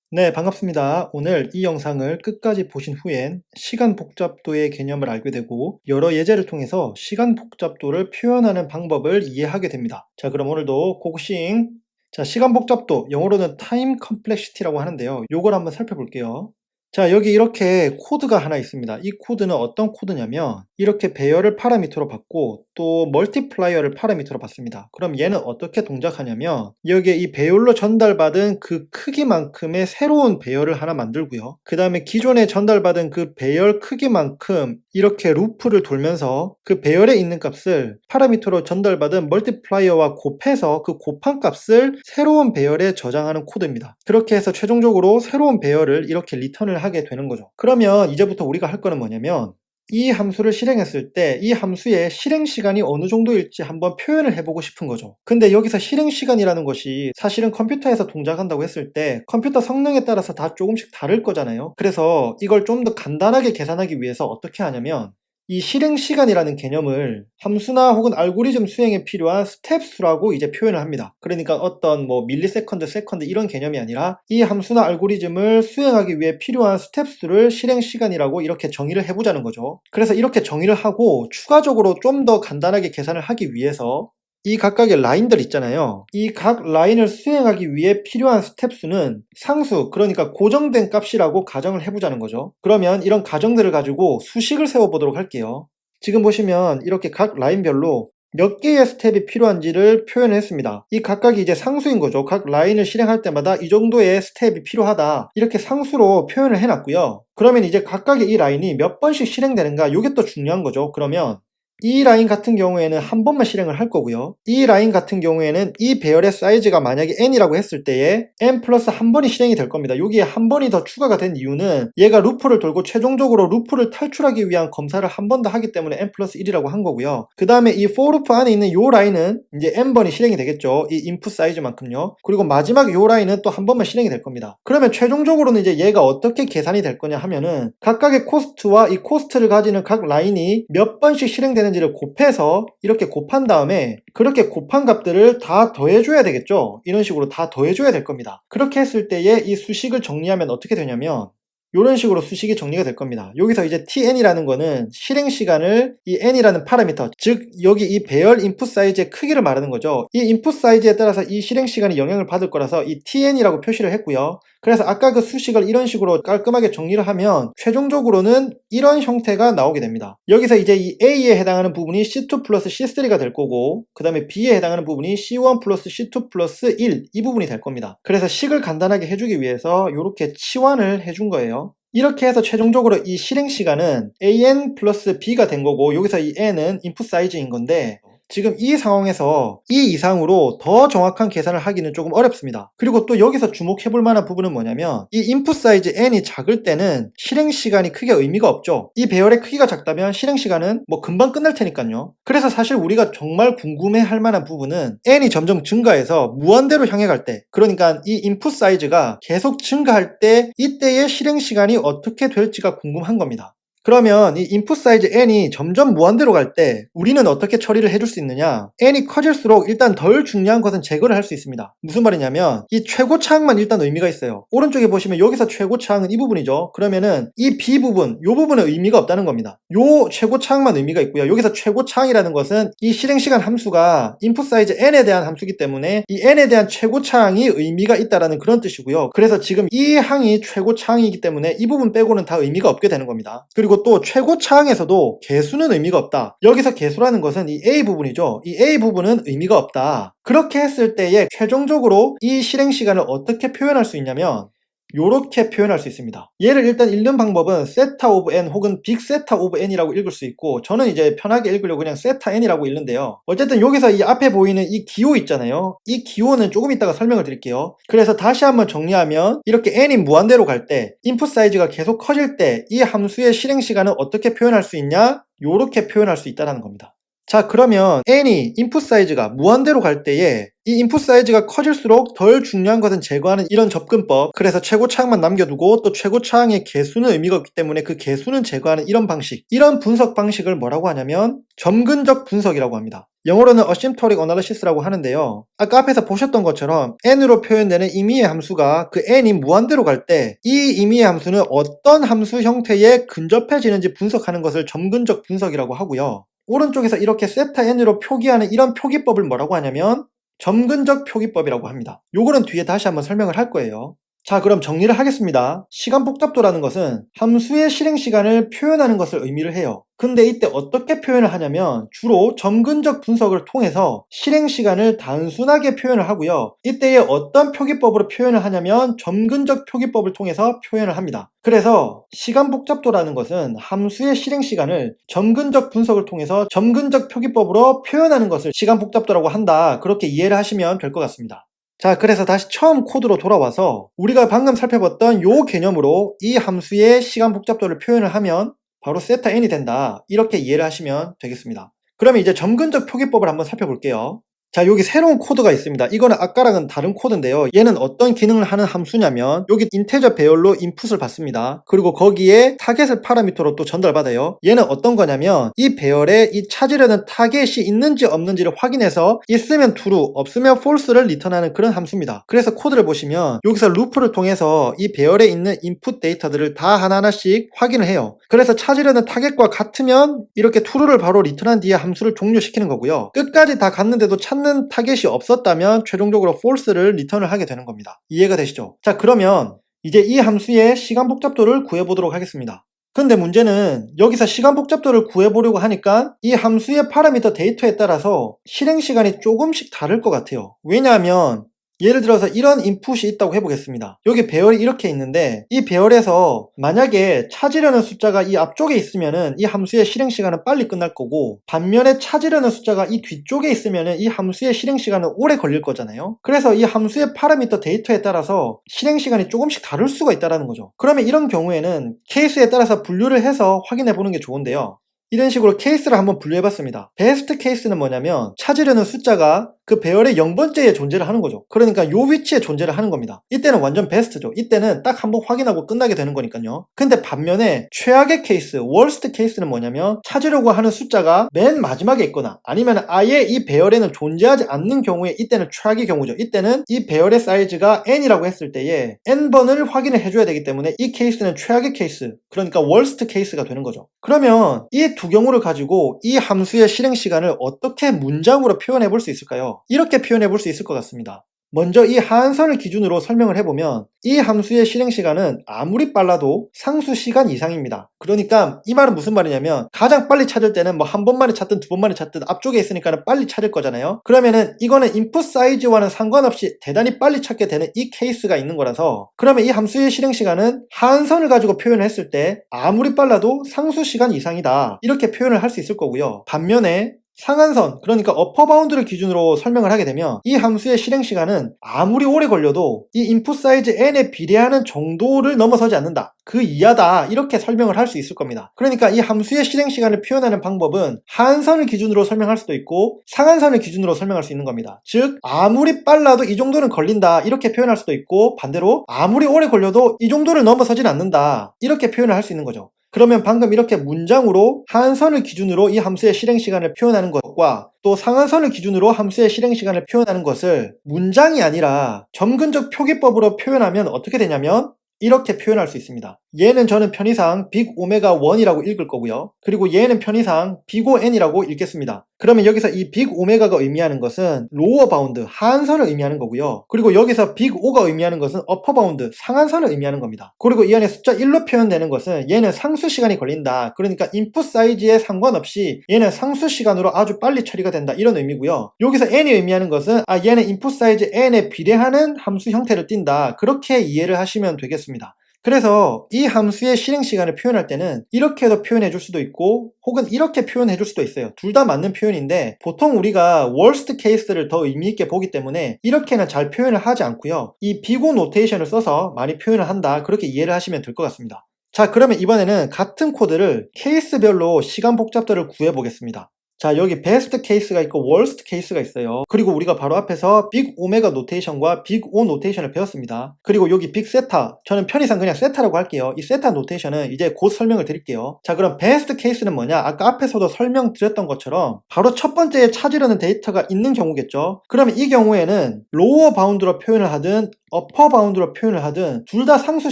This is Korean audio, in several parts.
네, 반갑습니다. 오늘 이 영상을 끝까지 보신 후엔 시간 복잡도의 개념을 알게 되고 여러 예제를 통해서 시간 복잡도를 표현하는 방법을 이해하게 됩니다. 자, 그럼 오늘도 고고싱! 자, 시간 복잡도, 영어로는 타임 컴플렉시티라고 하는데요. 요걸 한번 살펴볼게요. 자, 여기 이렇게 코드가 하나 있습니다. 이 코드는 어떤 코드냐면 이렇게 배열을 파라미터로 받고 또 멀티플라이어를 파라미터로 받습니다. 그럼 얘는 어떻게 동작하냐면 여기에 이 배열로 전달받은 그 크기만큼의 새로운 배열을 하나 만들고요. 그 다음에 기존에 전달받은 그 배열 크기만큼 이렇게 루프를 돌면서 그 배열에 있는 값을 파라미터로 전달받은 멀티플라이어와 곱해서 그 곱한 값을 새로운 배열에 저장하는 코드입니다. 그렇게 해서 최종적으로 새로운 배열을 이렇게 리턴을 하게 되는 거죠. 그러면 이제부터 우리가 할 거는 뭐냐면 이 함수를 실행했을 때 이 함수의 실행 시간이 어느 정도일지 한번 표현을 해보고 싶은 거죠. 근데 여기서 실행 시간이라는 것이 사실은 컴퓨터에서 동작한다고 했을 때 컴퓨터 성능에 따라서 다 조금씩 다를 거잖아요. 그래서 이걸 좀 더 간단하게 계산하기 위해서 어떻게 하냐면 이 실행 시간이라는 개념을 함수나 혹은 알고리즘 수행에 필요한 스텝 수라고 이제 표현을 합니다. 그러니까 어떤 뭐 밀리세컨드, 세컨드 이런 개념이 아니라 이 함수나 알고리즘을 수행하기 위해 필요한 스텝 수를 실행 시간이라고 이렇게 정의를 해보자는 거죠. 그래서 이렇게 정의를 하고 추가적으로 좀 더 간단하게 계산을 하기 위해서 이 각각의 라인들 있잖아요. 이 각 라인을 수행하기 위해 필요한 스텝 수는 상수, 그러니까 고정된 값이라고 가정을 해보자는 거죠. 그러면 이런 가정들을 가지고 수식을 세워보도록 할게요. 지금 보시면 이렇게 각 라인별로 몇 개의 스텝이 필요한지를 표현했습니다. 이 각각이 이제 상수인 거죠. 각 라인을 실행할 때마다 이 정도의 스텝이 필요하다. 이렇게 상수로 표현을 해놨고요. 그러면 이제 각각의 이 라인이 몇 번씩 실행되는가? 이게 또 중요한 거죠. 그러면 이 라인 같은 경우에는 한 번만 실행을 할 거고요. 이 라인 같은 경우에는 이 배열의 사이즈가 만약에 n이라고 했을 때에 n 플러스 한 번이 실행이 될 겁니다. 여기에 한 번이 더 추가가 된 이유는 얘가 루프를 돌고 최종적으로 루프를 탈출하기 위한 검사를 한 번 더 하기 때문에 n 플러스 1이라고 한 거고요. 그 다음에 이 for 루프 안에 있는 요 라인은 이제 n번이 실행이 되겠죠. 이 인풋 사이즈만큼요. 그리고 마지막 요 라인은 또 한 번만 실행이 될 겁니다. 그러면 최종적으로는 이제 얘가 어떻게 계산이 될 거냐 하면은 각각의 코스트와 이 코스트를 가지는 각 라인이 몇 번씩 실행되는 지를 곱해서 이렇게 곱한 다음에 그렇게 곱한 값들을 다 더해줘야 되겠죠. 이런 식으로 다 더해줘야 될 겁니다. 그렇게 했을 때에 이 수식을 정리하면 어떻게 되냐면 이런 식으로 수식이 정리가 될 겁니다. 여기서 이제 tn이라는 거는 실행 시간을 이 n이라는 파라미터, 즉 여기 이 배열 인풋 사이즈의 크기를 말하는 거죠. 이 인풋 사이즈에 따라서 이 실행 시간이 영향을 받을 거라서 이 tn이라고 표시를 했고요. 그래서 아까 그 수식을 이런 식으로 깔끔하게 정리를 하면 최종적으로는 이런 형태가 나오게 됩니다. 여기서 이제 이 A에 해당하는 부분이 C2 플러스 C3가 될 거고 그 다음에 B에 해당하는 부분이 C1 플러스 C2 플러스 1 이 부분이 될 겁니다. 그래서 식을 간단하게 해주기 위해서 이렇게 치환을 해준 거예요. 이렇게 해서 최종적으로 이 실행 시간은 an 플러스 b가 된 거고 여기서 이 n은 인풋 사이즈인 건데 지금 이 상황에서 이 이상으로 더 정확한 계산을 하기는 조금 어렵습니다. 그리고 또 여기서 주목해 볼 만한 부분은 뭐냐면 이 인풋 사이즈 n이 작을 때는 실행 시간이 크게 의미가 없죠. 이 배열의 크기가 작다면 실행 시간은 뭐 금방 끝날 테니까요. 그래서 사실 우리가 정말 궁금해 할 만한 부분은 n이 점점 증가해서 무한대로 향해 갈 때, 그러니까 이 인풋 사이즈가 계속 증가할 때 이때의 실행 시간이 어떻게 될지가 궁금한 겁니다. 그러면 이 인풋 사이즈 n이 점점 무한대로 갈 때 우리는 어떻게 처리를 해줄 수 있느냐? n이 커질수록 일단 덜 중요한 것은 제거를 할 수 있습니다. 무슨 말이냐면 이 최고차항만 일단 의미가 있어요. 오른쪽에 보시면 여기서 최고차항은 이 부분이죠. 그러면은 이 b 부분, 요 부분은 의미가 없다는 겁니다. 요 최고차항만 의미가 있고요. 여기서 최고차항이라는 것은 이 실행시간 함수가 인풋 사이즈 n에 대한 함수이기 때문에 이 n에 대한 최고차항이 의미가 있다라는 그런 뜻이고요. 그래서 지금 이 항이 최고차항이기 때문에 이 부분 빼고는 다 의미가 없게 되는 겁니다. 그리고 또 최고차항에서도 개수는 의미가 없다. 여기서 개수라는 것은 이 A 부분이죠. 이 A 부분은 의미가 없다. 그렇게 했을 때에 최종적으로 이 실행 시간을 어떻게 표현할 수 있냐면 요렇게 표현할 수 있습니다. 얘를 일단 읽는 방법은 세타 오브 n 혹은 빅 세타 오브 n이라고 읽을 수 있고 저는 이제 편하게 읽으려고 그냥 세타 n이라고 읽는데요. 어쨌든 여기서 이 앞에 보이는 이 기호 있잖아요. 이 기호는 조금 이따가 설명을 드릴게요. 그래서 다시 한번 정리하면 이렇게 n이 무한대로 갈 때 인풋 사이즈가 계속 커질 때 이 함수의 실행 시간은 어떻게 표현할 수 있냐? 요렇게 표현할 수 있다는 겁니다. 자, 그러면 n이 인풋 사이즈가 무한대로 갈 때에 이 인풋 사이즈가 커질수록 덜 중요한 것은 제거하는 이런 접근법, 그래서 최고차항만 남겨두고 또 최고차항의 개수는 의미가 없기 때문에 그 개수는 제거하는 이런 방식, 이런 분석 방식을 뭐라고 하냐면 점근적 분석이라고 합니다. 영어로는 asymptotic analysis라고 하는데요. 아까 앞에서 보셨던 것처럼 n으로 표현되는 임의의 함수가 그 n이 무한대로 갈 때 이 임의의 함수는 어떤 함수 형태에 근접해지는지 분석하는 것을 점근적 분석이라고 하고요. 오른쪽에서 이렇게 세타 n으로 표기하는 이런 표기법을 뭐라고 하냐면 점근적 표기법이라고 합니다. 요거는 뒤에 다시 한번 설명을 할 거예요. 자, 그럼 정리를 하겠습니다. 시간 복잡도라는 것은 함수의 실행 시간을 표현하는 것을 의미를 해요. 근데 이때 어떻게 표현을 하냐면 주로 점근적 분석을 통해서 실행 시간을 단순하게 표현을 하고요. 이때에 어떤 표기법으로 표현을 하냐면 점근적 표기법을 통해서 표현을 합니다. 그래서 시간 복잡도라는 것은 함수의 실행 시간을 점근적 분석을 통해서 점근적 표기법으로 표현하는 것을 시간 복잡도라고 한다. 그렇게 이해를 하시면 될 것 같습니다. 자, 그래서 다시 처음 코드로 돌아와서 우리가 방금 살펴봤던 요 개념으로 이 함수의 시간 복잡도를 표현을 하면 바로 세타 n이 된다. 이렇게 이해를 하시면 되겠습니다. 그러면 이제 점근적 표기법을 한번 살펴볼게요. 자, 여기 새로운 코드가 있습니다. 이거는 아까랑은 다른 코드인데요. 얘는 어떤 기능을 하는 함수냐면 여기 인테저 배열로 인풋을 받습니다. 그리고 거기에 타겟을 파라미터로 또 전달받아요. 얘는 어떤 거냐면 이 배열에 이 찾으려는 타겟이 있는지 없는지를 확인해서 있으면 true, 없으면 false를 리턴하는 그런 함수입니다. 그래서 코드를 보시면 여기서 루프를 통해서 이 배열에 있는 인풋 데이터들을 다 하나하나씩 확인을 해요. 그래서 찾으려는 타겟과 같으면 이렇게 true를 바로 리턴한 뒤에 함수를 종료시키는 거고요. 끝까지 다 갔는데도 찾는 타겟이 없었다면 최종적으로 false를 리턴을 하게 되는 겁니다. 이해가 되시죠? 자, 그러면 이제 이 함수의 시간 복잡도를 구해보도록 하겠습니다. 근데 문제는 여기서 시간 복잡도를 구해보려고 하니까 이 함수의 파라미터 데이터에 따라서 실행 시간이 조금씩 다를 것 같아요. 왜냐하면 예를 들어서 이런 인풋이 있다고 해보겠습니다. 여기 배열이 이렇게 있는데 이 배열에서 만약에 찾으려는 숫자가 이 앞쪽에 있으면은 이 함수의 실행 시간은 빨리 끝날 거고, 반면에 찾으려는 숫자가 이 뒤쪽에 있으면은 이 함수의 실행 시간은 오래 걸릴 거잖아요. 그래서 이 함수의 파라미터 데이터에 따라서 실행 시간이 조금씩 다를 수가 있다는 거죠. 그러면 이런 경우에는 케이스에 따라서 분류를 해서 확인해 보는 게 좋은데요. 이런 식으로 케이스를 한번 분류해봤습니다. 베스트 케이스는 뭐냐면 찾으려는 숫자가 그 배열의 0번째에 존재를 하는 거죠. 그러니까 요 위치에 존재를 하는 겁니다. 이때는 완전 베스트죠. 이때는 딱 한번 확인하고 끝나게 되는 거니까요. 근데 반면에 최악의 케이스, 월스트 케이스는 뭐냐면 찾으려고 하는 숫자가 맨 마지막에 있거나 아니면 아예 이 배열에는 존재하지 않는 경우에 이때는 최악의 경우죠. 이때는 이 배열의 사이즈가 n이라고 했을 때에 n번을 확인을 해줘야 되기 때문에 이 케이스는 최악의 케이스, 그러니까 월스트 케이스가 되는 거죠. 그러면 이 두 경우를 가지고 이 함수의 실행 시간을 어떻게 문장으로 표현해 볼 수 있을까요? 이렇게 표현해 볼 수 있을 것 같습니다. 먼저 이 하한선을 기준으로 설명을 해보면 이 함수의 실행 시간은 아무리 빨라도 상수 시간 이상입니다. 그러니까 이 말은 무슨 말이냐면 가장 빨리 찾을 때는 뭐 한 번만에 찾든 두 번만에 찾든 앞쪽에 있으니까 빨리 찾을 거잖아요. 그러면은 이거는 인풋 사이즈와는 상관없이 대단히 빨리 찾게 되는 이 케이스가 있는 거라서, 그러면 이 함수의 실행 시간은 하한선을 가지고 표현을 했을 때 아무리 빨라도 상수 시간 이상이다, 이렇게 표현을 할 수 있을 거고요. 반면에 상한선, 그러니까 어퍼 바운드를 기준으로 설명을 하게 되면 이 함수의 실행 시간은 아무리 오래 걸려도 이 인풋 사이즈 n에 비례하는 정도를 넘어서지 않는다, 그 이하다, 이렇게 설명을 할 수 있을 겁니다. 그러니까 이 함수의 실행 시간을 표현하는 방법은 하한선을 기준으로 설명할 수도 있고 상한선을 기준으로 설명할 수 있는 겁니다. 즉 아무리 빨라도 이 정도는 걸린다, 이렇게 표현할 수도 있고, 반대로 아무리 오래 걸려도 이 정도를 넘어서진 않는다, 이렇게 표현을 할 수 있는 거죠. 그러면 방금 이렇게 문장으로 하한선을 기준으로 이 함수의 실행 시간을 표현하는 것과 또 상한선을 기준으로 함수의 실행 시간을 표현하는 것을 문장이 아니라 점근적 표기법으로 표현하면 어떻게 되냐면 이렇게 표현할 수 있습니다. 얘는 저는 편의상 빅 오메가 1이라고 읽을 거고요. 그리고 얘는 편의상 빅오 n이라고 읽겠습니다. 그러면 여기서 이 빅 오메가가 의미하는 것은 로어 바운드, 하한선을 의미하는 거고요. 그리고 여기서 빅 오가 의미하는 것은 어퍼 바운드, 상한선을 의미하는 겁니다. 그리고 이 안에 숫자 1로 표현되는 것은 얘는 상수 시간이 걸린다, 그러니까 인풋 사이즈에 상관없이 얘는 상수 시간으로 아주 빨리 처리가 된다, 이런 의미고요. 여기서 n이 의미하는 것은 얘는 인풋 사이즈 n에 비례하는 함수 형태를 띈다, 그렇게 이해를 하시면 되겠습니다. 그래서 이 함수의 실행 시간을 표현할 때는 이렇게도 표현해 줄 수도 있고 혹은 이렇게 표현해 줄 수도 있어요. 둘 다 맞는 표현인데 보통 우리가 worst case를 더 의미 있게 보기 때문에 이렇게는 잘 표현을 하지 않고요. 이 비고 노테이션을 써서 많이 표현을 한다, 그렇게 이해를 하시면 될 것 같습니다. 자, 그러면 이번에는 같은 코드를 케이스별로 시간 복잡도를 구해 보겠습니다. 자, 여기 베스트 케이스가 있고 월스트 케이스가 있어요. 그리고 우리가 바로 앞에서 빅 오메가 노테이션과 빅 O 노테이션을 배웠습니다. 그리고 여기 빅 세타, 저는 편의상 그냥 세타라고 할게요. 이 세타 노테이션은 이제 곧 설명을 드릴게요. 자, 그럼 베스트 케이스는 뭐냐? 아까 앞에서도 설명드렸던 것처럼 바로 첫 번째에 찾으려는 데이터가 있는 경우겠죠. 그러면 이 경우에는 로어 바운드로 표현을 하든 어퍼 바운드로 표현을 하든 둘 다 상수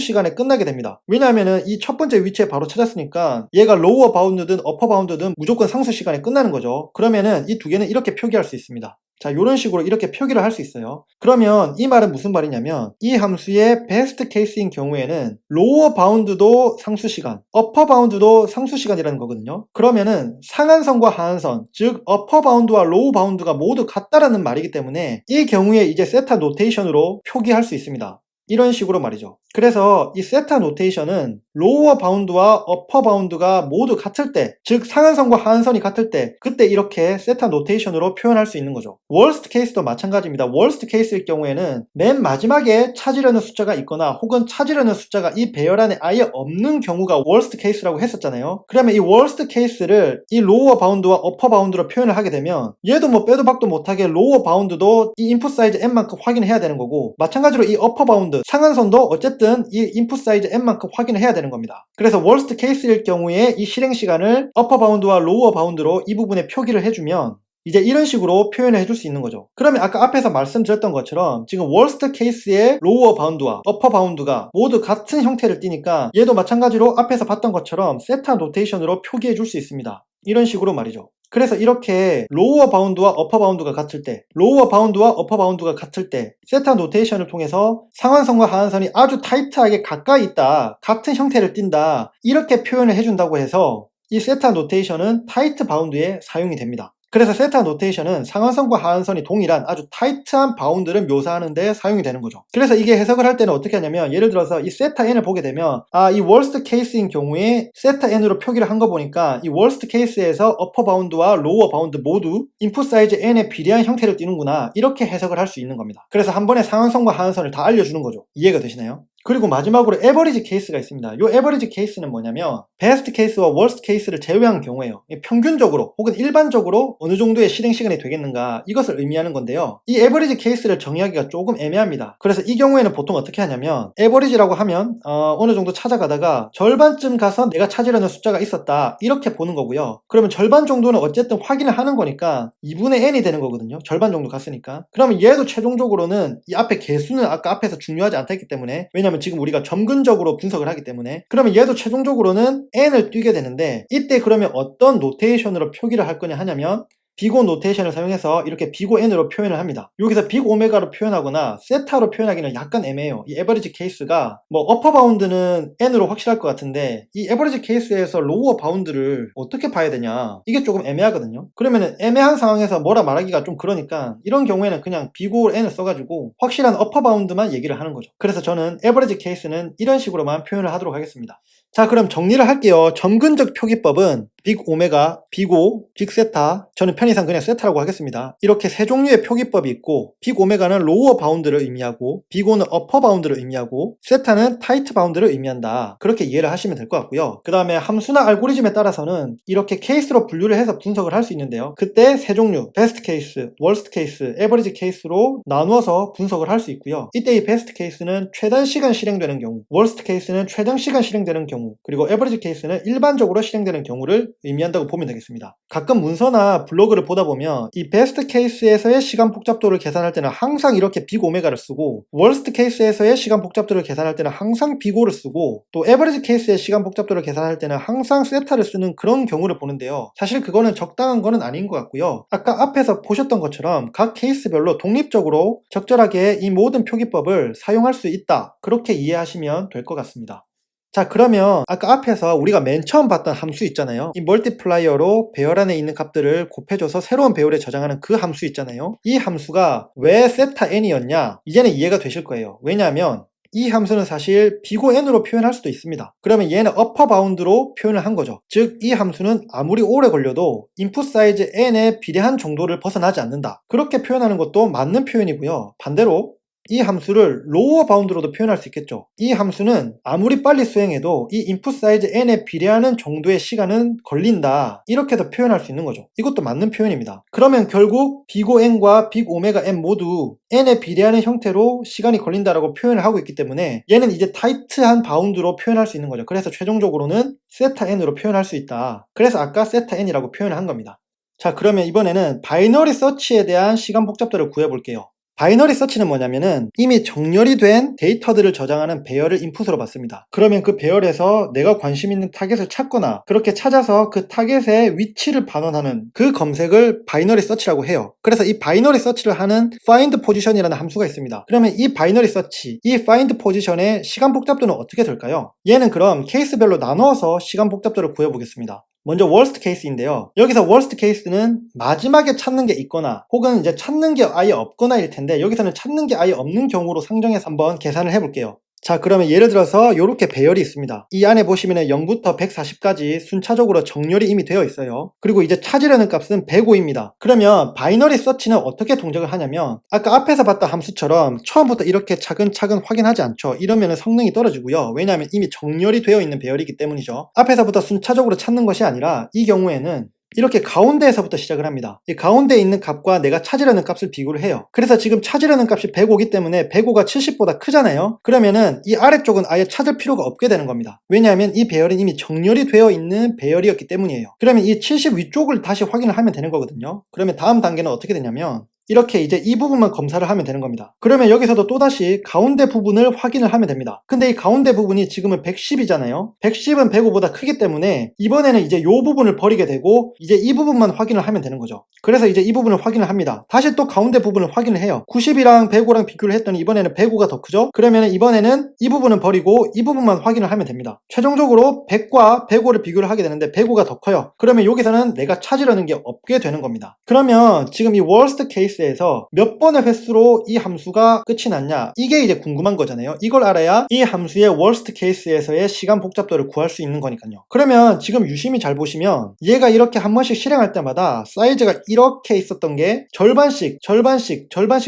시간에 끝나게 됩니다. 왜냐하면은 이 첫 번째 위치에 바로 찾았으니까 얘가 로어 바운드든 어퍼 바운드든 무조건 상수 시간에 끝나는 거죠. 그러면은 이 두 개는 이렇게 표기할 수 있습니다. 자, 이런 식으로 이렇게 표기를 할 수 있어요. 그러면 이 말은 무슨 말이냐면 이 함수의 베스트 케이스인 경우에는 로어 바운드도 상수시간, 어퍼 바운드도 상수시간이라는 거거든요. 그러면은 상한선과 하한선, 즉 어퍼 바운드와 로우 바운드가 모두 같다라는 말이기 때문에 이 경우에 이제 세타 노테이션으로 표기할 수 있습니다. 이런 식으로 말이죠. 그래서 이 세타 노테이션은 로어 바운드와 어퍼 바운드가 모두 같을 때, 즉 상한선과 하한선이 같을 때 그때 이렇게 세타 노테이션으로 표현할 수 있는 거죠. 월스트 케이스도 마찬가지입니다. 월스트 케이스일 경우에는 맨 마지막에 찾으려는 숫자가 있거나 혹은 찾으려는 숫자가 이 배열 안에 아예 없는 경우가 월스트 케이스라고 했었잖아요. 그러면 이 월스트 케이스를 이 로어 바운드와 어퍼 바운드로 표현을 하게 되면 얘도 뭐 빼도 박도 못하게 로어 바운드도 이 인풋 사이즈 n만큼 확인해야 되는 거고, 마찬가지로 이 어퍼 바운드 상한선도 어쨌든 이 인풋 사이즈 n만큼 확인을 해야 되는 겁니다. 그래서 월스트 케이스일 경우에 이 실행 시간을 어퍼 바운드와 로어 바운드로 이 부분에 표기를 해주면 이제 이런 식으로 표현을 해줄 수 있는 거죠. 그러면 아까 앞에서 말씀드렸던 것처럼 지금 월스트 케이스의 로어 바운드와 어퍼 바운드가 모두 같은 형태를 띠니까 얘도 마찬가지로 앞에서 봤던 것처럼 세타 노테이션으로 표기해 줄 수 있습니다. 이런 식으로 말이죠. 그래서 이렇게 로어 바운드와 어퍼 바운드가 같을 때, 로어 바운드와 어퍼 바운드가 같을 때 세타 노테이션을 통해서 상한선과 하한선이 아주 타이트하게 가까이 있다, 같은 형태를 띈다, 이렇게 표현을 해준다고 해서 이 세타 노테이션은 타이트 바운드에 사용이 됩니다. 그래서 세타 노테이션은 상한선과 하한선이 동일한 아주 타이트한 바운드를 묘사하는 데 사용이 되는 거죠. 그래서 이게 해석을 할 때는 어떻게 하냐면, 예를 들어서 이 세타 n을 보게 되면 이 월스트 케이스인 경우에 세타 n으로 표기를 한 거 보니까 이 월스트 케이스에서 어퍼 바운드와 로어 바운드 모두 인풋 사이즈 n에 비례한 형태를 띠는구나, 이렇게 해석을 할 수 있는 겁니다. 그래서 한 번에 상한선과 하한선을 다 알려주는 거죠. 이해가 되시나요? 그리고 마지막으로 에버리지 케이스가 있습니다. 이 에버리지 케이스는 뭐냐면 베스트 케이스와 월스트 케이스를 제외한 경우에요. 평균적으로 혹은 일반적으로 어느 정도의 실행 시간이 되겠는가, 이것을 의미하는 건데요. 이 에버리지 케이스를 정의하기가 조금 애매합니다. 그래서 이 경우에는 보통 어떻게 하냐면, 에버리지라고 하면 어느 정도 찾아가다가 절반쯤 가서 내가 찾으려는 숫자가 있었다, 이렇게 보는 거고요. 그러면 절반 정도는 어쨌든 확인을 하는 거니까 2분의 n이 되는 거거든요. 절반 정도 갔으니까. 그러면 얘도 최종적으로는 이 앞에 개수는 아까 앞에서 중요하지 않다 했기 때문에, 왜냐면 지금 우리가 점근적으로 분석을 하기 때문에, 그러면 얘도 최종적으로는 n을 띄게 되는데, 이때 그러면 어떤 노테이션으로 표기를 할 거냐 하냐면 빅오 노테이션을 사용해서 이렇게 빅오 n으로 표현을 합니다. 여기서 빅 오메가로 표현하거나 세타로 표현하기는 약간 애매해요. 이 에버리지 케이스가 뭐 어퍼 바운드는 n으로 확실할 것 같은데 이 에버리지 케이스에서 로어 바운드를 어떻게 봐야 되냐, 이게 조금 애매하거든요. 그러면은 애매한 상황에서 뭐라 말하기가 좀 그러니까 이런 경우에는 그냥 빅오 n을 써가지고 확실한 어퍼 바운드만 얘기를 하는 거죠. 그래서 저는 에버리지 케이스는 이런 식으로만 표현을 하도록 하겠습니다. 자, 그럼 정리를 할게요. 점근적 표기법은 빅 오메가, 빅오, 빅 세타, 저는 편의상 그냥 세타라고 하겠습니다. 이렇게 세 종류의 표기법이 있고, 빅 오메가는 로어 바운드를 의미하고, 빅오는 어퍼 바운드를 의미하고, 세타는 타이트 바운드를 의미한다. 그렇게 이해를 하시면 될 것 같고요. 그 다음에 함수나 알고리즘에 따라서는 이렇게 케이스로 분류를 해서 분석을 할 수 있는데요. 그때 세 종류, 베스트 케이스, 월스트 케이스, 에버리지 케이스로 나누어서 분석을 할 수 있고요. 이때 이 베스트 케이스는 최단 시간 실행되는 경우, 월스트 케이스는 최장 시간 실행되는 경우, 그리고 에버리지 케이스는 일반적으로 실행되는 경우를 의미한다고 보면 되겠습니다. 가끔 문서나 블로그를 보다 보면 이 베스트 케이스에서의 시간 복잡도를 계산할 때는 항상 이렇게 빅 오메가를 쓰고, 월스트 케이스에서의 시간 복잡도를 계산할 때는 항상 빅오를 쓰고, 또 에버리지 케이스의 시간 복잡도를 계산할 때는 항상 세타를 쓰는 그런 경우를 보는데요. 사실 그거는 적당한 거는 아닌 것 같고요. 아까 앞에서 보셨던 것처럼 각 케이스별로 독립적으로 적절하게 이 모든 표기법을 사용할 수 있다, 그렇게 이해하시면 될 것 같습니다. 자, 그러면 아까 앞에서 우리가 맨 처음 봤던 함수 있잖아요. 이 멀티플라이어로 배열 안에 있는 값들을 곱해줘서 새로운 배열에 저장하는 그 함수 있잖아요. 이 함수가 왜 세타 n이었냐, 이제는 이해가 되실 거예요. 왜냐하면 이 함수는 사실 빅오 n으로 표현할 수도 있습니다. 그러면 얘는 어퍼 바운드로 표현을 한 거죠. 즉 이 함수는 아무리 오래 걸려도 인풋 사이즈 n에 비례한 정도를 벗어나지 않는다, 그렇게 표현하는 것도 맞는 표현이고요. 반대로 이 함수를 로어 바운드로도 표현할 수 있겠죠. 이 함수는 아무리 빨리 수행해도 이 인풋 사이즈 n에 비례하는 정도의 시간은 걸린다, 이렇게도 표현할 수 있는 거죠. 이것도 맞는 표현입니다. 그러면 결국 빅오 n과 빅 오메가 n 모두 n에 비례하는 형태로 시간이 걸린다라고 표현을 하고 있기 때문에 얘는 이제 타이트한 바운드로 표현할 수 있는 거죠. 그래서 최종적으로는 세타 n으로 표현할 수 있다. 그래서 아까 세타 n이라고 표현을 한 겁니다. 자, 그러면 이번에는 바이너리 서치에 대한 시간 복잡도를 구해볼게요. 바이너리 서치는 뭐냐면은 이미 정렬이 된 데이터들을 저장하는 배열을 인풋으로 받습니다. 그러면 그 배열에서 내가 관심 있는 타겟을 찾거나 그렇게 찾아서 그 타겟의 위치를 반원하는 그 검색을 바이너리 서치라고 해요. 그래서 이 바이너리 서치를 하는 find position이라는 함수가 있습니다. 그러면 이 바이너리 서치, 이 find position의 시간 복잡도는 어떻게 될까요? 얘는 그럼 케이스별로 나눠서 시간 복잡도를 구해보겠습니다. 먼저 worst case인데요. 여기서 worst case는 마지막에 찾는 게 있거나 혹은 이제 찾는 게 아예 없거나 일 텐데, 여기서는 찾는 게 아예 없는 경우로 상정해서 한번 계산을 해볼게요. 자, 그러면 예를 들어서 이렇게 배열이 있습니다. 이 안에 보시면 0부터 140까지 순차적으로 정렬이 이미 되어 있어요. 그리고 이제 찾으려는 값은 105입니다. 그러면 바이너리 서치는 어떻게 동작을 하냐면 아까 앞에서 봤던 함수처럼 처음부터 이렇게 차근차근 확인하지 않죠. 이러면 성능이 떨어지고요. 왜냐하면 이미 정렬이 되어 있는 배열이기 때문이죠. 앞에서부터 순차적으로 찾는 것이 아니라 이 경우에는 이렇게 가운데에서부터 시작을 합니다. 이 가운데에 있는 값과 내가 찾으려는 값을 비교를 해요. 그래서 지금 찾으려는 값이 105기 때문에 105가 70보다 크잖아요. 그러면은 이 아래쪽은 아예 찾을 필요가 없게 되는 겁니다. 왜냐하면 이 배열은 이미 정렬이 되어 있는 배열이었기 때문이에요. 그러면 이 70 위쪽을 다시 확인을 하면 되는 거거든요. 그러면 다음 단계는 어떻게 되냐면 이렇게 이제 이 부분만 검사를 하면 되는 겁니다. 그러면 여기서도 또다시 가운데 부분을 확인을 하면 됩니다. 근데 이 가운데 부분이 지금은 110이잖아요. 110은 105보다 크기 때문에 이번에는 이제 이 부분을 버리게 되고 이제 이 부분만 확인을 하면 되는 거죠. 그래서 이제 이 부분을 확인을 합니다. 다시 또 가운데 부분을 확인을 해요. 90이랑 105랑 비교를 했더니 이번에는 105가 더 크죠? 그러면 이번에는 이 부분은 버리고 이 부분만 확인을 하면 됩니다. 최종적으로 100과 105를 비교를 하게 되는데 105가 더 커요. 그러면 여기서는 내가 찾으려는 게 없게 되는 겁니다. 그러면 지금 이 worst case 에서 몇 번의 횟수로 이 함수가 끝이 났냐, 이게 이제 궁금한 거잖아요. 이걸 알아야 이 함수의 worst case에서의 시간 복잡도를 구할 수 있는 거니까요. 그러면 지금 유심히 잘 보시면 얘가 이렇게 한 번씩 실행할 때마다 사이즈가 이렇게 있었던 게 절반씩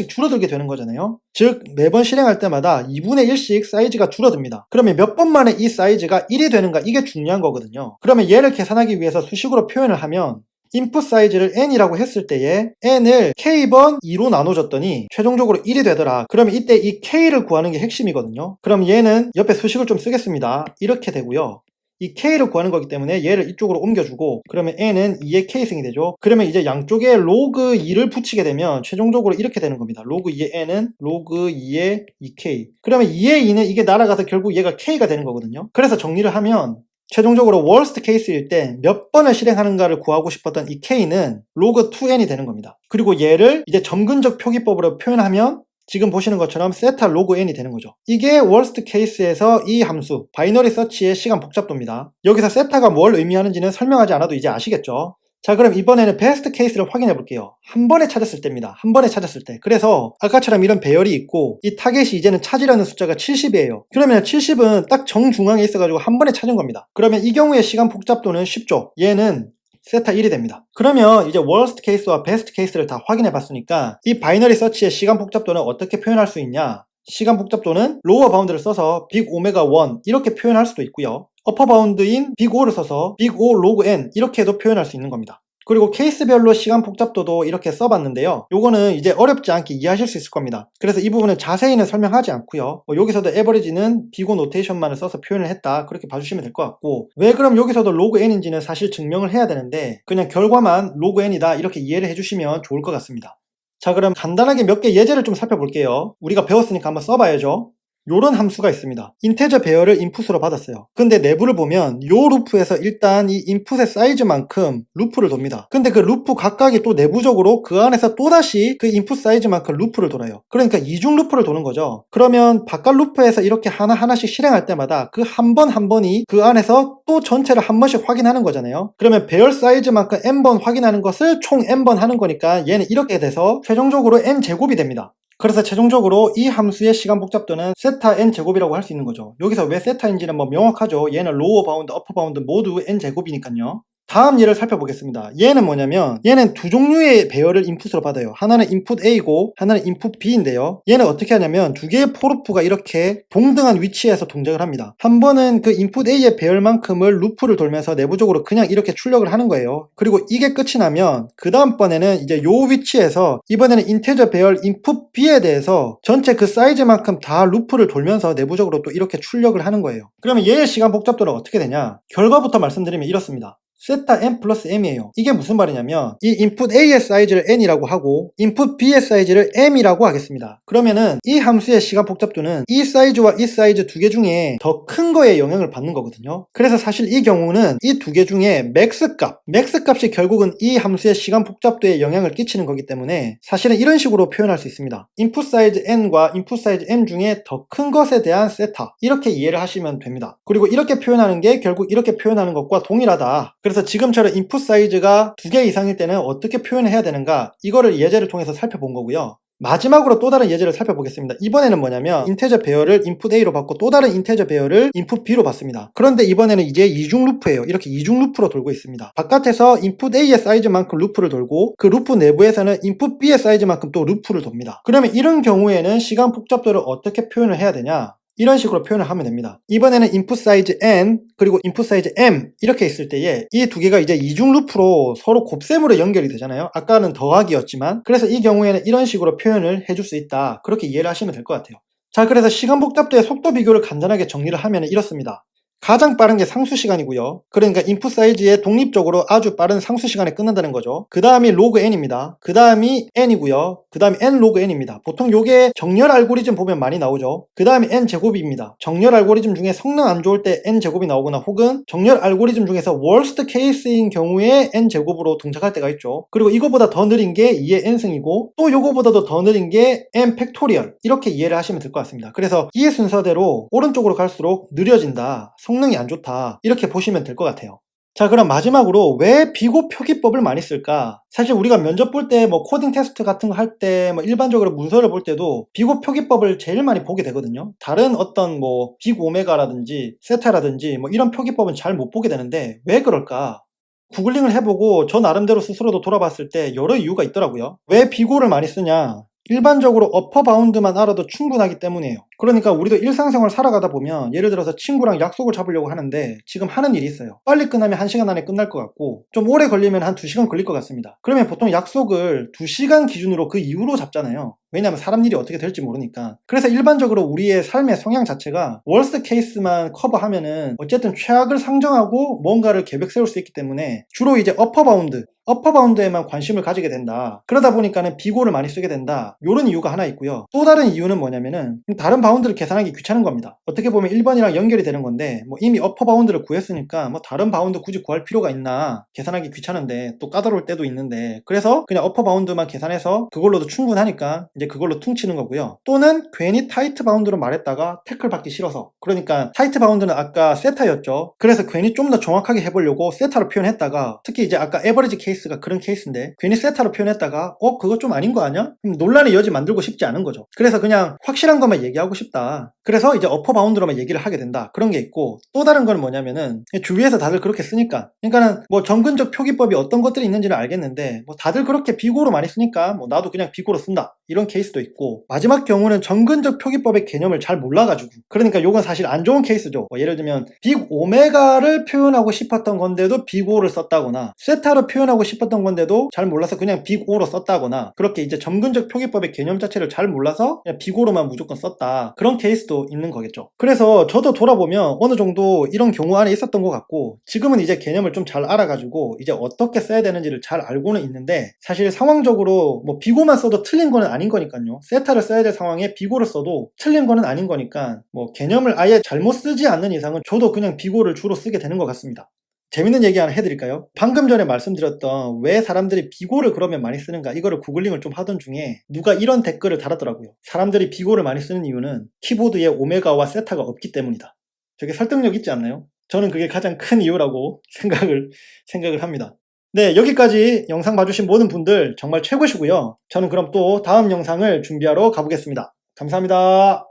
줄어들게 되는 거잖아요. 즉 매번 실행할 때마다 2분의 1씩 사이즈가 줄어듭니다. 그러면 몇 번 만에 이 사이즈가 1이 되는가, 이게 중요한 거거든요. 그러면 얘를 계산하기 위해서 수식으로 표현을 하면 인풋 사이즈를 n이라고 했을 때에 n을 k번 2로 나눠줬더니 최종적으로 1이 되더라. 그러면 이때 이 k를 구하는 게 핵심이거든요. 그럼 얘는 옆에 수식을 좀 쓰겠습니다. 이렇게 되고요. 이 k를 구하는 거기 때문에 얘를 이쪽으로 옮겨주고, 그러면 n은 2의 k승이 되죠. 그러면 이제 양쪽에 로그 2를 붙이게 되면 최종적으로 이렇게 되는 겁니다. 로그 2의 n은 로그 2의 2k. 그러면 2의 2는 이게 날아가서 결국 얘가 k가 되는 거거든요. 그래서 정리를 하면 최종적으로 worst case일 때 몇 번을 실행하는가를 구하고 싶었던 이 k는 log 2n이 되는 겁니다. 그리고 얘를 이제 점근적 표기법으로 표현하면 지금 보시는 것처럼 세타 log n이 되는 거죠. 이게 worst case에서 이 함수 바이너리 서치의 시간 복잡도입니다. 여기서 세타가 뭘 의미하는지는 설명하지 않아도 이제 아시겠죠? 자, 그럼 이번에는 베스트 케이스를 확인해 볼게요. 한 번에 찾았을 때입니다. 한 번에 찾았을 때. 그래서 아까처럼 이런 배열이 있고 이 타겟이 이제는 찾으려는 숫자가 70이에요. 그러면 70은 딱 정중앙에 있어가지고 한 번에 찾은 겁니다. 그러면 이 경우의 시간 복잡도는 쉽죠. 얘는 세타 1이 됩니다. 그러면 이제 worst case와 best case를 다 확인해 봤으니까 이 바이너리 서치의 시간 복잡도는 어떻게 표현할 수 있냐? 시간 복잡도는 로어 바운드를 써서 빅 오메가 1 이렇게 표현할 수도 있고요. 어퍼 바운드인 빅 O를 써서 빅 O 로그 N 이렇게도 표현할 수 있는 겁니다. 그리고 케이스별로 시간 복잡도도 이렇게 써봤는데요. 요거는 이제 어렵지 않게 이해하실 수 있을 겁니다. 그래서 이 부분은 자세히는 설명하지 않고요. 여기서도 에버리지는 빅 O 노테이션만을 써서 표현을 했다, 그렇게 봐주시면 될 것 같고, 왜 그럼 여기서도 로그 N인지는 사실 증명을 해야 되는데 그냥 결과만 로그 N이다 이렇게 이해를 해주시면 좋을 것 같습니다. 자, 그럼 간단하게 몇 개 예제를 좀 살펴볼게요. 우리가 배웠으니까 한번 써봐야죠. 요런 함수가 있습니다. 인테저 배열을 인풋으로 받았어요. 근데 내부를 보면 요 루프에서 일단 이 인풋의 사이즈만큼 루프를 돕니다. 근데 그 루프 각각이 또 내부적으로 그 안에서 또다시 그 인풋 사이즈만큼 루프를 돌아요. 그러니까 이중 루프를 도는 거죠. 그러면 바깥 루프에서 이렇게 하나하나씩 실행할 때마다 그 한 번 한 번이 그 안에서 또 전체를 한 번씩 확인하는 거잖아요. 그러면 배열 사이즈만큼 n번 확인하는 것을 총 n번 하는 거니까 얘는 이렇게 돼서 최종적으로 n제곱이 됩니다. 그래서 최종적으로 이 함수의 시간 복잡도는 세타 n제곱이라고 할 수 있는 거죠. 여기서 왜 세타인지는 뭐 명확하죠. 얘는 로어 바운드, 어퍼 바운드 모두 n제곱이니까요. 다음 예를 살펴보겠습니다. 얘는 뭐냐면 얘는 두 종류의 배열을 인풋으로 받아요. 하나는 인풋 A고 하나는 인풋 B인데요. 얘는 어떻게 하냐면 두 개의 포루프가 이렇게 동등한 위치에서 동작을 합니다. 한 번은 그 인풋 A의 배열만큼을 루프를 돌면서 내부적으로 그냥 이렇게 출력을 하는 거예요. 그리고 이게 끝이 나면 그 다음번에는 이제 요 위치에서 이번에는 인테저 배열 인풋 B에 대해서 전체 그 사이즈만큼 다 루프를 돌면서 내부적으로 또 이렇게 출력을 하는 거예요. 그러면 얘의 시간 복잡도는 어떻게 되냐? 결과부터 말씀드리면 이렇습니다. 세타 n 플러스 m이에요. 이게 무슨 말이냐면 이 인풋 A의 사이즈를 n이라고 하고 인풋 B의 사이즈를 m이라고 하겠습니다. 그러면은 이 함수의 시간 복잡도는 이 사이즈와 이 사이즈 두 개 중에 더 큰 거에 영향을 받는 거거든요. 그래서 사실 이 경우는 이 두 개 중에 맥스 값이 결국은 이 함수의 시간 복잡도에 영향을 끼치는 거기 때문에 사실은 이런 식으로 표현할 수 있습니다. 인풋 사이즈 n과 인풋 사이즈 m 중에 더 큰 것에 대한 세타, 이렇게 이해를 하시면 됩니다. 그리고 이렇게 표현하는 게 결국 이렇게 표현하는 것과 동일하다. 그래서 지금처럼 인풋 사이즈가 2개 이상일 때는 어떻게 표현을 해야 되는가, 이거를 예제를 통해서 살펴본 거고요. 마지막으로 또 다른 예제를 살펴보겠습니다. 이번에는 뭐냐면 인테저 배열을 인풋 A로 받고 또 다른 인테저 배열을 인풋 B로 받습니다. 그런데 이번에는 이제 이중 루프예요. 이렇게 이중 루프로 돌고 있습니다. 바깥에서 인풋 A의 사이즈만큼 루프를 돌고 그 루프 내부에서는 인풋 B의 사이즈만큼 또 루프를 돕니다. 그러면 이런 경우에는 시간 복잡도를 어떻게 표현을 해야 되냐? 이런 식으로 표현을 하면 됩니다. 이번에는 인풋 사이즈 n 그리고 인풋 사이즈 m 이렇게 있을 때에 이 두 개가 이제 이중 루프로 서로 곱셈으로 연결이 되잖아요. 아까는 더하기였지만, 그래서 이 경우에는 이런 식으로 표현을 해줄 수 있다. 그렇게 이해를 하시면 될 것 같아요. 자, 그래서 시간 복잡도의 속도 비교를 간단하게 정리를 하면 이렇습니다. 가장 빠른 게 상수 시간이고요. 그러니까 인풋 사이즈에 독립적으로 아주 빠른 상수 시간에 끝난다는 거죠. 그 다음이 로그 n입니다. 그 다음이 n이고요. 그 다음이 n 로그 n입니다. 보통 요게 정렬 알고리즘 보면 많이 나오죠. 그 다음이 n 제곱입니다. 정렬 알고리즘 중에 성능 안 좋을 때 n 제곱이 나오거나 혹은 정렬 알고리즘 중에서 월스트 케이스인 경우에 n 제곱으로 등장할 때가 있죠. 그리고 이거보다 더 느린 게 2의 n승이고 또 요거보다도 더 느린 게 n 팩토리얼, 이렇게 이해를 하시면 될 것 같습니다. 그래서 이 순서대로 오른쪽으로 갈수록 느려진다, 성능이 안 좋다, 이렇게 보시면 될 것 같아요. 자, 그럼 마지막으로 왜 비고 표기법을 많이 쓸까? 사실 우리가 면접 볼 때 뭐 코딩 테스트 같은 거 할 때 뭐 일반적으로 문서를 볼 때도 비고 표기법을 제일 많이 보게 되거든요. 다른 어떤 뭐 빅 오메가라든지 세타라든지 뭐 이런 표기법은 잘 못 보게 되는데 왜 그럴까? 구글링을 해보고 저 나름대로 스스로도 돌아봤을 때 여러 이유가 있더라고요. 왜 비고를 많이 쓰냐? 일반적으로 어퍼 바운드만 알아도 충분하기 때문이에요. 그러니까 우리도 일상생활 살아가다 보면 예를 들어서 친구랑 약속을 잡으려고 하는데 지금 하는 일이 있어요. 빨리 끝나면 1시간 안에 끝날 것 같고 좀 오래 걸리면 한 2시간 걸릴 것 같습니다. 그러면 보통 약속을 2시간 기준으로 그 이후로 잡잖아요. 왜냐하면 사람 일이 어떻게 될지 모르니까. 그래서 일반적으로 우리의 삶의 성향 자체가 월스트 케이스만 커버하면은 어쨌든 최악을 상정하고 뭔가를 계획 세울 수 있기 때문에 주로 이제 어퍼 바운드에만 관심을 가지게 된다. 그러다 보니까는 비고를 많이 쓰게 된다. 요런 이유가 하나 있고요. 또 다른 이유는 뭐냐면은 다른 바운드를 계산하기 귀찮은 겁니다. 어떻게 보면 1번이랑 연결이 되는 건데 뭐 이미 어퍼 바운드를 구했으니까 뭐 다른 바운드 굳이 구할 필요가 있나, 계산하기 귀찮은데 또 까다로울 때도 있는데, 그래서 그냥 어퍼 바운드만 계산해서 그걸로도 충분하니까 이제 그걸로 퉁치는 거고요. 또는 괜히 타이트 바운드로 말했다가 태클 받기 싫어서, 그러니까 타이트 바운드는 아까 세타였죠. 그래서 괜히 좀 더 정확하게 해보려고 세타로 표현했다가, 특히 이제 아까 에버리지 케이스가 그런 케이스인데 괜히 세타로 표현했다가 그거 좀 아닌 거 아니야? 논란의 여지 만들고 싶지 않은 거죠. 그래서 그냥 확실한 것만 얘기하고 싶다. 그래서 이제 어퍼 바운드로만 얘기를 하게 된다. 그런 게 있고, 또 다른 건 뭐냐면은 주위에서 다들 그렇게 쓰니까, 그러니까는 뭐 정근적 표기법이 어떤 것들이 있는지는 알겠는데 뭐 다들 그렇게 비고로 많이 쓰니까 뭐 나도 그냥 비고로 쓴다, 이런 케이스도 있고, 마지막 경우는 정근적 표기법의 개념을 잘 몰라가지고, 그러니까 요건 사실 안 좋은 케이스죠. 뭐 예를 들면 빅 오메가를 표현하고 싶었던 건데도 빅5를 썼다거나, 세타로 표현하고 싶었던 건데도 잘 몰라서 그냥 빅5로 썼다거나, 그렇게 이제 정근적 표기법의 개념 자체를 잘 몰라서 그냥 빅5로만 무조건 썼다, 그런 케이스도 있는 거겠죠. 그래서 저도 돌아보면 어느 정도 이런 경우 안에 있었던 것 같고, 지금은 이제 개념을 좀 잘 알아가지고 이제 어떻게 써야 되는지를 잘 알고는 있는데, 사실 상황적으로 뭐 빅5만 써도 틀린 거는 아닌 거니까요. 세타를 써야 될 상황에 빅5를 써도 틀린 거는 아닌 거니까 뭐 개념을 아예 잘못 쓰지 않는 이상은 저도 그냥 빅5를 주로 쓰게 되는 것 같습니다. 재밌는 얘기 하나 해드릴까요? 방금 전에 말씀드렸던 왜 사람들이 비고를 그러면 많이 쓰는가, 이거를 구글링을 좀 하던 중에 누가 이런 댓글을 달았더라고요. 사람들이 비고를 많이 쓰는 이유는 키보드에 오메가와 세타가 없기 때문이다. 되게 설득력 있지 않나요? 저는 그게 가장 큰 이유라고 생각을 합니다. 네, 여기까지 영상 봐주신 모든 분들 정말 최고시고요. 저는 그럼 또 다음 영상을 준비하러 가보겠습니다. 감사합니다.